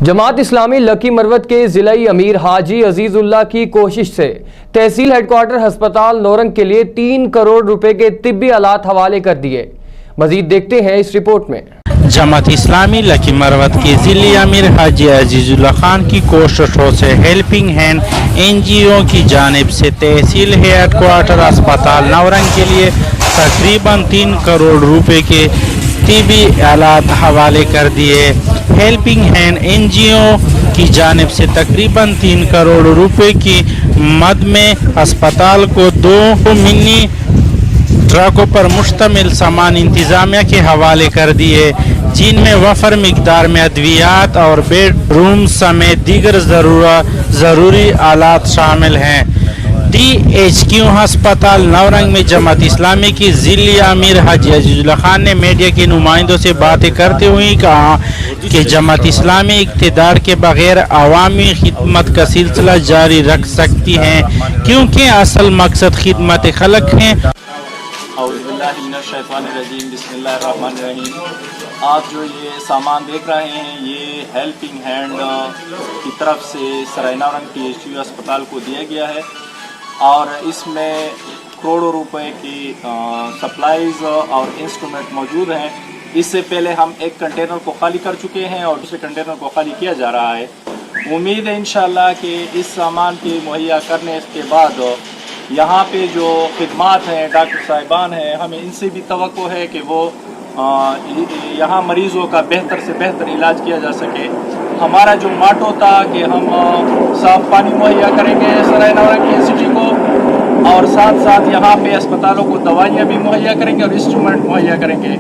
جماعت اسلامی لکی مروت کے ضلعی امیر حاجی عزیز اللہ کی کوشش سے تحصیل ہیڈ کوارٹر ہسپتال نورنگ کے لیے 3 کروڑ روپے کے طبی آلات حوالے کر دیے۔ مزید دیکھتے ہیں اس رپورٹ میں۔ جماعت اسلامی لکی مروت کے ضلعی امیر حاجی عزیز اللہ خان کی کوششوں سے ہیلپنگ ہینڈ NGO کی جانب سے تحصیل ہیڈ کوارٹر ہسپتال نورنگ کے لیے تقریباً 3 کروڑ روپے کے طبی آلات حوالے کر دیے۔ ہیلپنگ ہینڈ NGO کی جانب سے تقریباً 3 کروڑ روپے کی مد میں ہسپتال کو 2 منی ٹرکوں پر مشتمل سامان انتظامیہ کے حوالے کر دیے، جن میں وفر مقدار میں ادویات اور بیڈ روم سمیت دیگر ضروری آلات شامل ہیں۔ DHQ ہسپتال نورنگ میں جماعت اسلامی کی ضلعی امیر حاجی عزیز اللہ خان نے میڈیا کے نمائندوں سے باتیں کرتے ہوئے کہا کہ جماعت اسلامی اقتدار کے بغیر عوامی خدمت کا سلسلہ جاری رکھ سکتی ہے، کیونکہ اصل مقصد خدمت خلق ہے۔ اعوذ باللہ من الشیطان الرجیم، بسم اللہ الرحمن الرحیم۔ آپ جو یہ سامان دیکھ رہے ہیں یہ ہیلپنگ ہینڈ کی طرف سے سرائے نورنگ DHQ ہسپتال کو دیا گیا ہے، اور اس میں کروڑوں روپے کی سپلائیز اور انسٹرومنٹ موجود ہیں۔ اس سے پہلے ہم ایک کنٹینر کو خالی کر چکے ہیں اور دوسرے کنٹینر کو خالی کیا جا رہا ہے۔ امید ہے انشاءاللہ کہ اس سامان کی مہیا کرنے کے بعد یہاں پہ جو خدمات ہیں، ڈاکٹر صاحبان ہیں، ہمیں ان سے بھی توقع ہے کہ وہ یہاں مریضوں کا بہتر سے بہتر علاج کیا جا سکے۔ ہمارا جو ماٹو تھا کہ ہم صاف پانی مہیا کریں گے سرائے نورنگ کی سٹی کو، اور ساتھ ساتھ یہاں پہ اسپتالوں کو دوائیاں بھی مہیا کریں گے اور انسٹرومنٹ مہیا کریں گے۔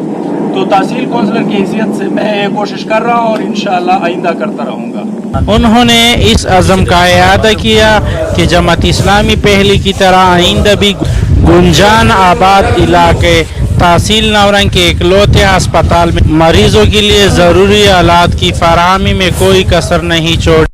تو تحصیل کونسلر کی حیثیت سے میں یہ کوشش کر رہا ہوں اور انشاءاللہ آئندہ کرتا رہوں گا۔ انہوں نے اس عزم کا اعادہ کیا کہ جماعت اسلامی پہلے کی طرح آئندہ بھی گنجان آباد علاقے تحصیل نورنگ کے اکلوتے ہسپتال میں مریضوں کے لیے ضروری آلات کی فراہمی میں کوئی کسر نہیں چھوڑی۔